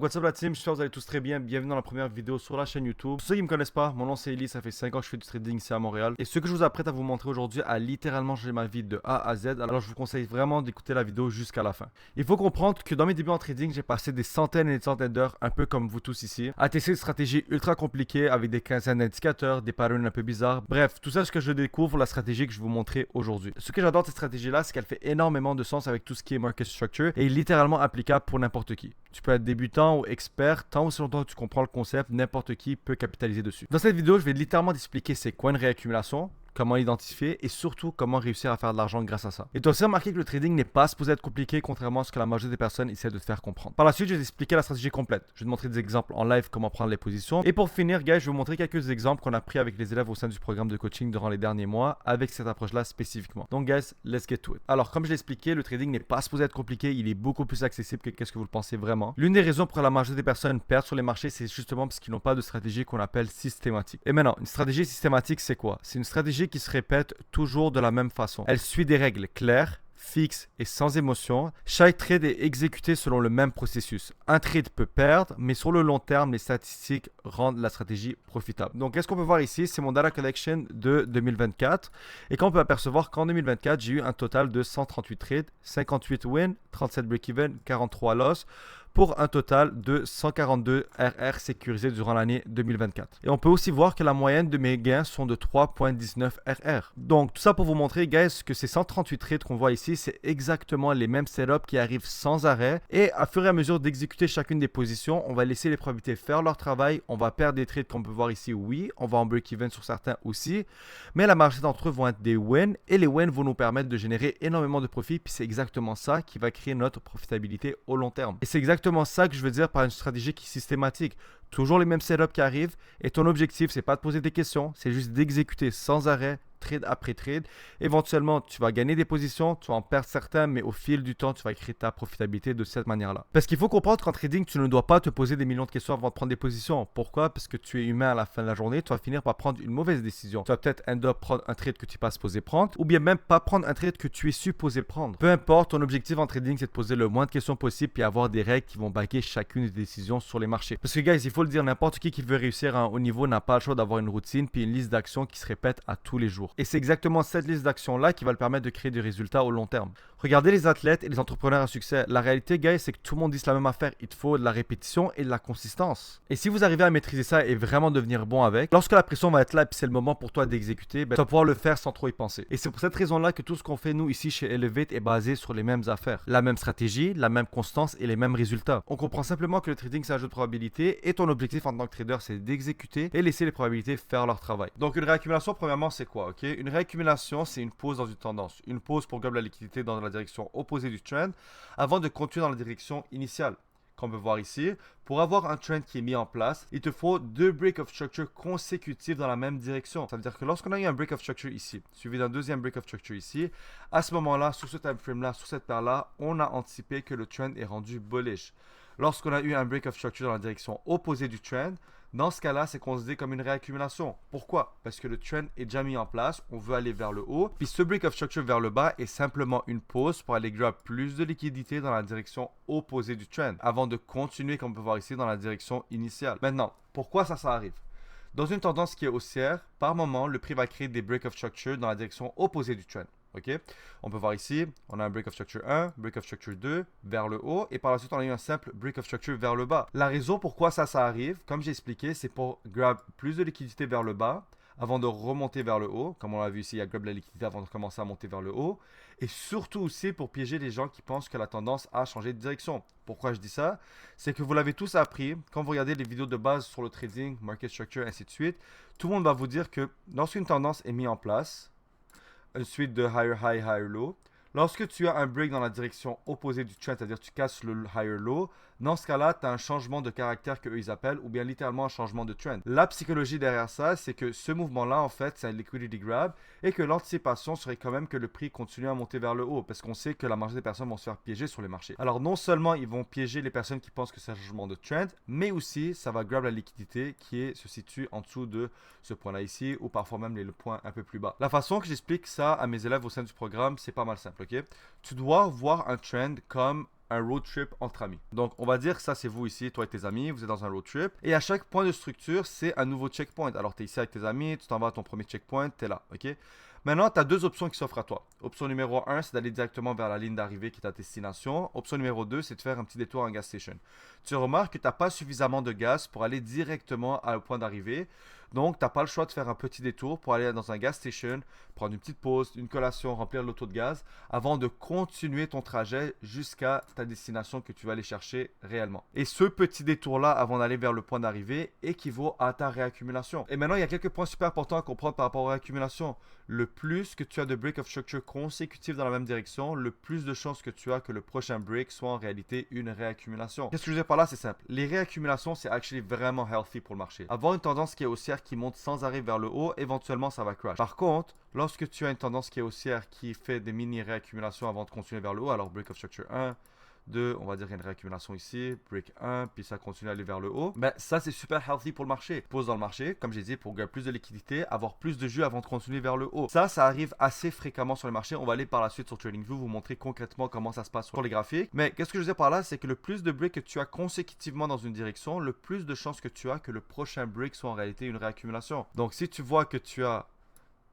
What's up la team, j'espère que vous allez tous très bien, bienvenue dans la première vidéo sur la chaîne YouTube. Pour ceux qui me connaissent pas, mon nom c'est Eli, ça fait 5 ans que je fais du trading ici à Montréal. Et ce que je vous apprête à vous montrer aujourd'hui a littéralement changé ma vie de A à Z, alors je vous conseille vraiment d'écouter la vidéo jusqu'à la fin. Il faut comprendre que dans mes débuts en trading, j'ai passé des centaines et des centaines d'heures, un peu comme vous tous ici, à tester des stratégies ultra compliquées avec des quinzaines d'indicateurs, des patterns un peu bizarres. Bref, tout ça c'est ce que je découvre, la stratégie que je vais vous montrer aujourd'hui. Ce que j'adore de cette stratégie là, c'est qu'elle fait énormément de sens avec tout ce qui est market structure et est littéralement applicable pour n'importe qui. Tu peux être débutant ou expert, tant aussi longtemps que tu comprends le concept, n'importe qui peut capitaliser dessus. Dans cette vidéo, je vais littéralement t'expliquer c'est quoi une réaccumulation, comment l'identifier et surtout comment réussir à faire de l'argent grâce à ça. Et tu as aussi remarqué que le trading n'est pas supposé être compliqué contrairement à ce que la majorité des personnes essaient de te faire comprendre. Par la suite, je vais t'expliquer la stratégie complète. Je vais te montrer des exemples en live comment prendre les positions. Et pour finir, guys, je vais vous montrer quelques exemples qu'on a pris avec les élèves au sein du programme de coaching durant les derniers mois avec cette approche-là spécifiquement. Donc, guys, let's get to it. Alors, comme je l'ai expliqué, le trading n'est pas supposé être compliqué. Il est beaucoup plus accessible que qu'est-ce que vous le pensez vraiment. L'une des raisons pour la majorité des personnes perdent sur les marchés, c'est justement parce qu'ils n'ont pas de stratégie qu'on appelle systématique. Et maintenant, une stratégie systématique, c'est quoi? C'est une stratégie qui se répète toujours de la même façon. Elle suit des règles claires, fixes et sans émotion. Chaque trade est exécuté selon le même processus. Un trade peut perdre, mais sur le long terme, les statistiques rendent la stratégie profitable. Donc, qu'est-ce qu'on peut voir ici? C'est mon data collection de 2024. Et quand on peut apercevoir qu'en 2024, j'ai eu un total de 138 trades, 58 wins, 37 break-even, 43 loss, pour un total de 142 RR sécurisés durant l'année 2024. Et on peut aussi voir que la moyenne de mes gains sont de 3.19 RR. Donc tout ça pour vous montrer, guys, que ces 138 trades qu'on voit ici, c'est exactement les mêmes setups qui arrivent sans arrêt. Et à fur et à mesure d'exécuter chacune des positions, on va laisser les probabilités faire leur travail. On va perdre des trades qu'on peut voir ici, oui. On va en break-even sur certains aussi. Mais la majorité d'entre eux vont être des wins. Et les wins vont nous permettre de générer énormément de profits. Puis c'est exactement ça qui va créer notre profitabilité au long terme. Et c'est exactement ça que je veux dire par une stratégie qui est systématique. Toujours les mêmes setups qui arrivent et ton objectif, c'est pas de poser des questions, c'est juste d'exécuter sans arrêt, trade après trade. Éventuellement, tu vas gagner des positions, tu vas en perdre certains, mais au fil du temps, tu vas créer ta profitabilité de cette manière-là. Parce qu'il faut comprendre qu'en trading, tu ne dois pas te poser des millions de questions avant de prendre des positions. Pourquoi? Parce que tu es humain à la fin de la journée, tu vas finir par prendre une mauvaise décision. Tu vas peut-être end up prendre un trade que tu n'es pas supposé prendre, ou bien même pas prendre un trade que tu es supposé prendre. Peu importe, ton objectif en trading, c'est de poser le moins de questions possible et avoir des règles qui vont baquer chacune des décisions sur les marchés. Parce que, guys, il faut le dire, n'importe qui veut réussir à un haut niveau n'a pas le choix d'avoir une routine puis une liste d'actions qui se répète à tous les jours. Et c'est exactement cette liste d'actions-là qui va le permettre de créer des résultats au long terme. Regardez les athlètes et les entrepreneurs à succès. La réalité, guys, c'est que tout le monde dit la même affaire. Il te faut de la répétition et de la consistance. Et si vous arrivez à maîtriser ça et vraiment devenir bon avec, lorsque la pression va être là et c'est le moment pour toi d'exécuter, tu vas pouvoir le faire sans trop y penser. Et c'est pour cette raison-là que tout ce qu'on fait, nous, ici chez Elevate, est basé sur les mêmes affaires. La même stratégie, la même constance et les mêmes résultats. On comprend simplement que le trading, c'est un jeu de probabilité et ton objectif en tant que trader, c'est d'exécuter et laisser les probabilités faire leur travail. Donc, une réaccumulation, premièrement, c'est quoi, ok? Une réaccumulation, c'est une pause dans une tendance. Une pause pour gagner la liquidité dans la direction opposée du trend avant de continuer dans la direction initiale. Comme on peut voir ici, pour avoir un trend qui est mis en place, il te faut 2 breaks of structure consécutifs dans la même direction. Ça veut dire que lorsqu'on a eu un break of structure ici, suivi d'un deuxième break of structure ici, à ce moment-là, sur ce time frame-là, sur cette paire-là, on a anticipé que le trend est rendu bullish. Lorsqu'on a eu un break of structure dans la direction opposée du trend, dans ce cas-là, c'est considéré comme une réaccumulation. Pourquoi? Parce que le trend est déjà mis en place, on veut aller vers le haut, puis ce break of structure vers le bas est simplement une pause pour aller grab plus de liquidité dans la direction opposée du trend, avant de continuer, comme on peut voir ici, dans la direction initiale. Maintenant, pourquoi ça arrive? Dans une tendance qui est haussière, par moment, le prix va créer des break of structure dans la direction opposée du trend. Ok, on peut voir ici, on a un break of structure 1, break of structure 2 vers le haut et par la suite on a eu un simple break of structure vers le bas. La raison pourquoi ça arrive, comme j'ai expliqué, c'est pour grab plus de liquidité vers le bas avant de remonter vers le haut. Comme on l'a vu ici, il y a grab la liquidité avant de commencer à monter vers le haut. Et surtout aussi pour piéger les gens qui pensent que la tendance a changé de direction. Pourquoi je dis ça? C'est que vous l'avez tous appris, quand vous regardez les vidéos de base sur le trading, market structure, ainsi de suite, tout le monde va vous dire que lorsqu'une tendance est mise en place, une suite de higher high, higher low. Lorsque tu as un break dans la direction opposée du trend, c'est-à-dire tu casses le higher low, dans ce cas-là, tu as un changement de caractère qu'eux ils appellent, ou bien littéralement un changement de trend. La psychologie derrière ça, c'est que ce mouvement-là, en fait, c'est un liquidity grab, et que l'anticipation serait quand même que le prix continue à monter vers le haut, parce qu'on sait que la majorité des personnes vont se faire piéger sur les marchés. Alors non seulement ils vont piéger les personnes qui pensent que c'est un changement de trend, mais aussi ça va grab la liquidité se situe en dessous de ce point-là ici, ou parfois même le points un peu plus bas. La façon que j'explique ça à mes élèves au sein du programme, c'est pas mal simple, ok? Tu dois voir un trend comme un road trip entre amis. Donc, on va dire que ça, c'est vous ici, toi et tes amis, vous êtes dans un road trip. Et à chaque point de structure, c'est un nouveau checkpoint. Alors, tu es ici avec tes amis, tu t'en vas à ton premier checkpoint, tu es là, ok? Maintenant, tu as deux options qui s'offrent à toi. Option numéro 1, c'est d'aller directement vers la ligne d'arrivée qui est ta destination. Option numéro 2, c'est de faire un petit détour en gas station. Tu remarques que tu n'as pas suffisamment de gaz pour aller directement au point d'arrivée. Donc, tu n'as pas le choix de faire un petit détour pour aller dans un gas station, prendre une petite pause, une collation, remplir l'auto de gaz, avant de continuer ton trajet jusqu'à ta destination que tu vas aller chercher réellement. Et ce petit détour-là, avant d'aller vers le point d'arrivée, équivaut à ta réaccumulation. Et maintenant, il y a quelques points super importants à comprendre par rapport aux réaccumulations. Le plus que tu as de break of structure consécutifs dans la même direction, le plus de chances que tu as que le prochain break soit en réalité une réaccumulation. Qu'est-ce que je veux dire par là? C'est simple. Les réaccumulations, c'est actually vraiment healthy pour le marché. Avoir une tendance qui est haussière qui monte sans arrêt vers le haut, éventuellement ça va crash. Par contre, lorsque tu as une tendance qui est haussière qui fait des mini réaccumulations avant de continuer vers le haut, alors break of structure 1, 2, on va dire qu'il y a une réaccumulation ici, break 1, puis ça continue à aller vers le haut. Ben, ça, c'est super healthy pour le marché. Pose dans le marché, comme j'ai dit, pour gagner plus de liquidité, avoir plus de jus avant de continuer vers le haut. Ça arrive assez fréquemment sur les marchés. On va aller par la suite sur TradingView, vous montrer concrètement comment ça se passe sur les graphiques. Mais qu'est-ce que je veux dire par là, c'est que le plus de breaks que tu as consécutivement dans une direction, le plus de chances que tu as que le prochain break soit en réalité une réaccumulation. Donc, si tu vois que tu as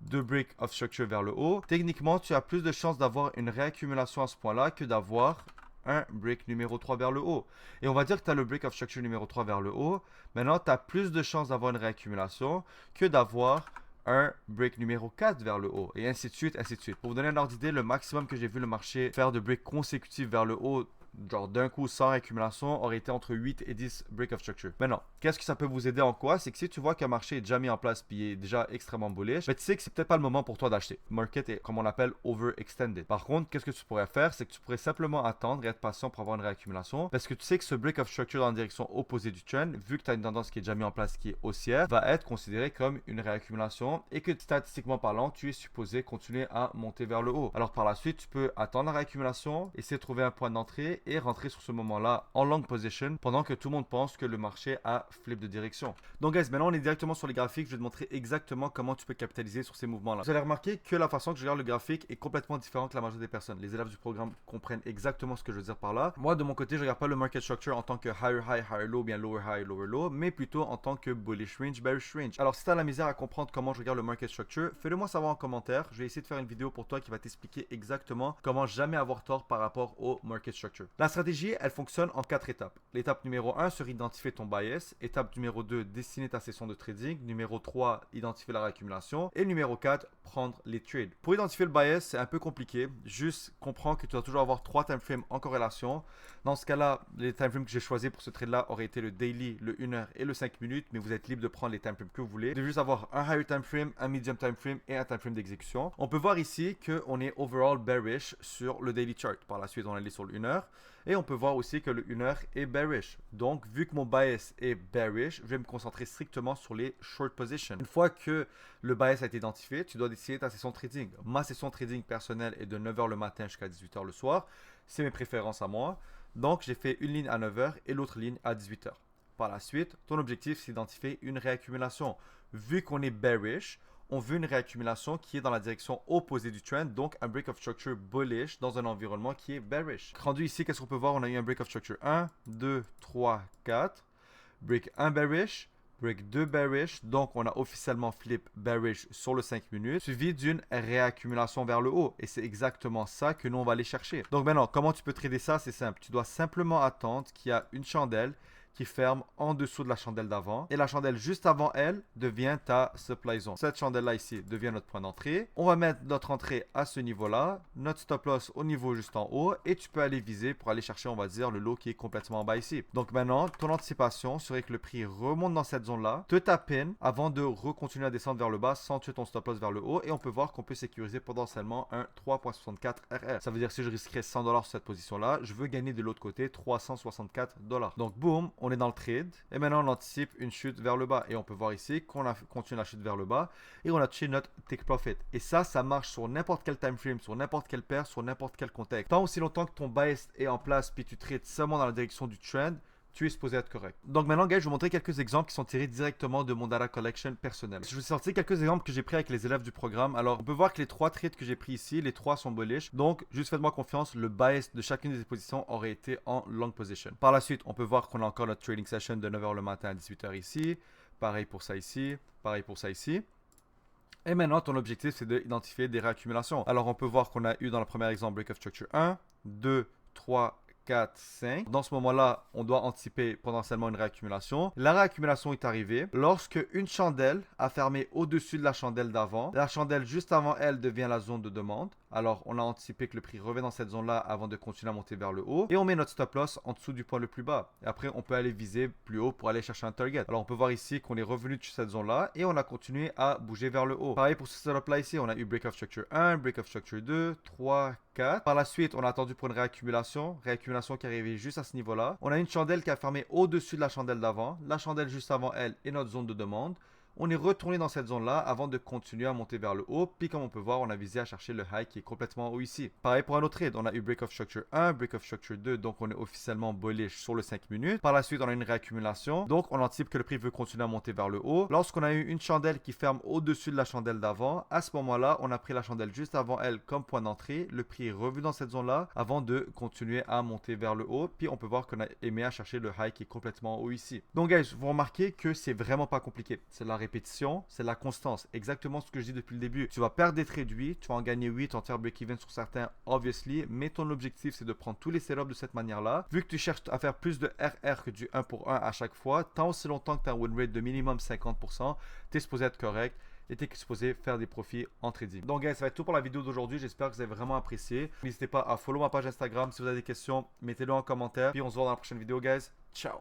deux breaks of structure vers le haut, techniquement, tu as plus de chances d'avoir une réaccumulation à ce point-là que d'avoir un break numéro 3 vers le haut. Et on va dire que tu as le break of structure numéro 3 vers le haut. Maintenant, tu as plus de chances d'avoir une réaccumulation que d'avoir un break numéro 4 vers le haut. Et ainsi de suite, ainsi de suite. Pour vous donner un ordre d'idée, le maximum que j'ai vu le marché faire de breaks consécutifs vers le haut, genre d'un coup sans réaccumulation, aurait été entre 8 et 10 break of structure. Maintenant, qu'est-ce que ça peut vous aider en quoi? C'est que si tu vois qu'un marché est déjà mis en place puis est déjà extrêmement bullish, ben tu sais que c'est peut-être pas le moment pour toi d'acheter. Le market est, comme on l'appelle, overextended. Par contre, qu'est-ce que tu pourrais faire? C'est que tu pourrais simplement attendre et être patient pour avoir une réaccumulation parce que tu sais que ce break of structure dans la direction opposée du trend, vu que tu as une tendance qui est déjà mise en place qui est haussière, va être considéré comme une réaccumulation et que statistiquement parlant, tu es supposé continuer à monter vers le haut. Alors par la suite, tu peux attendre la réaccumulation, essayer de trouver un point d'entrée et rentrer sur ce moment-là en long position pendant que tout le monde pense que le marché a flip de direction. Donc guys, maintenant on est directement sur les graphiques. Je vais te montrer exactement comment tu peux capitaliser sur ces mouvements-là. Vous allez remarquer que la façon que je regarde le graphique est complètement différente que la majorité des personnes. Les élèves du programme comprennent exactement ce que je veux dire par là. Moi de mon côté, je regarde pas le market structure en tant que higher high, higher low, bien lower high, lower low, mais plutôt en tant que bullish range, bearish range. Alors si tu as la misère à comprendre comment je regarde le market structure, fais-le moi savoir en commentaire. Je vais essayer de faire une vidéo pour toi qui va t'expliquer exactement comment jamais avoir tort par rapport au market structure. La stratégie, elle fonctionne en 4 étapes. L'étape numéro 1 serait identifier ton bias. Étape numéro 2, dessiner ta session de trading. Numéro 3, identifier la réaccumulation. Et numéro 4, prendre les trades. Pour identifier le bias, c'est un peu compliqué. Juste comprends que tu dois toujours avoir 3 timeframes en corrélation. Dans ce cas-là, les timeframes que j'ai choisis pour ce trade-là auraient été le daily, le 1 heure et le 5 minutes. Mais vous êtes libre de prendre les timeframes que vous voulez. Vous devez juste avoir un higher timeframe, un medium timeframe et un timeframe d'exécution. On peut voir ici qu'on est overall bearish sur le daily chart. Par la suite, on allait sur le 1 heure. Et on peut voir aussi que le 1 heure est bearish. Donc, vu que mon bias est bearish, je vais me concentrer strictement sur les short positions. Une fois que le bias a été identifié, tu dois décider ta session trading. Ma session trading personnelle est de 9h le matin jusqu'à 18h le soir. C'est mes préférences à moi. Donc, j'ai fait une ligne à 9h et l'autre ligne à 18h. Par la suite, ton objectif, c'est d'identifier une réaccumulation. Vu qu'on est bearish, on veut une réaccumulation qui est dans la direction opposée du trend, donc un break of structure bullish dans un environnement qui est bearish. Rendu ici, qu'est-ce qu'on peut voir? On a eu un break of structure 1, 2, 3, 4. Break 1 bearish, break 2 bearish, donc on a officiellement flip bearish sur le 5 minutes, suivi d'une réaccumulation vers le haut. Et c'est exactement ça que nous, on va aller chercher. Donc maintenant, comment tu peux trader ça? C'est simple. Tu dois simplement attendre qu'il y a une chandelle qui ferme en dessous de la chandelle d'avant. Et la chandelle juste avant elle devient ta supply zone. Cette chandelle-là ici devient notre point d'entrée. On va mettre notre entrée à ce niveau-là, notre stop loss au niveau juste en haut. Et tu peux aller viser pour aller chercher, on va dire, le lot qui est complètement en bas ici. Donc maintenant, ton anticipation serait que le prix remonte dans cette zone-là, te tape in avant de recontinuer à descendre vers le bas sans tuer ton stop loss vers le haut. Et on peut voir qu'on peut sécuriser potentiellement un 3.64 RR. Ça veut dire que si je risquerais 100$ sur cette position-là, je veux gagner de l'autre côté 364$. Donc boum, on est dans le trade et maintenant on anticipe une chute vers le bas et on peut voir ici qu'on a continué la chute vers le bas et on a touché notre take profit. Et ça marche sur n'importe quel time frame, sur n'importe quelle paire, sur n'importe quel contexte. Tant aussi longtemps que ton bias est en place puis tu trades seulement dans la direction du trend, tu es supposé être correct. Donc maintenant, guys, je vais vous montrer quelques exemples qui sont tirés directement de mon data collection personnel. Je vous ai sorti quelques exemples que j'ai pris avec les élèves du programme. Alors, on peut voir que les 3 trades que j'ai pris ici, les 3 sont bullish. Donc, juste faites-moi confiance, le bias de chacune des positions aurait été en long position. Par la suite, on peut voir qu'on a encore notre trading session de 9h le matin à 18h ici. Pareil pour ça ici. Pareil pour ça ici. Et maintenant, ton objectif, c'est d'identifier des réaccumulations. Alors, on peut voir qu'on a eu dans le premier exemple Break of Structure 1, 2, 3, 4, 5. Dans ce moment-là, on doit anticiper potentiellement une réaccumulation. La réaccumulation est arrivée lorsque une chandelle a fermé au-dessus de la chandelle d'avant. La chandelle juste avant elle devient la zone de demande. Alors, on a anticipé que le prix revient dans cette zone-là avant de continuer à monter vers le haut. Et on met notre stop loss en dessous du point le plus bas. Et après, on peut aller viser plus haut pour aller chercher un target. Alors, on peut voir ici qu'on est revenu de cette zone-là et on a continué à bouger vers le haut. Pareil pour ce setup-là ici, on a eu Break of Structure 1, Break of Structure 2, 3, 4. Par la suite, on a attendu pour une réaccumulation. Réaccumulation qui est arrivée juste à ce niveau-là. On a une chandelle qui a fermé au-dessus de la chandelle d'avant. La chandelle juste avant elle est notre zone de demande. On est retourné dans cette zone-là avant de continuer à monter vers le haut. Puis comme on peut voir, on a visé à chercher le high qui est complètement haut ici. Pareil pour un autre trade. On a eu Break of Structure 1, Break of Structure 2. Donc on est officiellement bullish sur le 5 minutes. Par la suite, on a une réaccumulation. Donc on anticipe que le prix veut continuer à monter vers le haut. Lorsqu'on a eu une chandelle qui ferme au-dessus de la chandelle d'avant, à ce moment-là, on a pris la chandelle juste avant elle comme point d'entrée. Le prix est revenu dans cette zone-là avant de continuer à monter vers le haut. Puis on peut voir qu'on a aimé à chercher le high qui est complètement haut ici. Donc guys, vous remarquez que c'est vraiment pas compliqué. C'est la répétition, c'est la constance. Exactement ce que je dis depuis le début. Tu vas perdre des trades 8, tu vas en gagner 8, en faire break-even sur certains, obviously. Mais ton objectif, c'est de prendre tous les setups de cette manière-là. Vu que tu cherches à faire plus de RR que du 1 pour 1 à chaque fois, tant aussi longtemps que tu as un win rate de minimum 50%, tu es supposé être correct et tu es supposé faire des profits en trading. Donc, guys, ça va être tout pour la vidéo d'aujourd'hui. J'espère que vous avez vraiment apprécié. N'hésitez pas à follow ma page Instagram. Si vous avez des questions, mettez-le en commentaire. Puis on se voit dans la prochaine vidéo, guys. Ciao!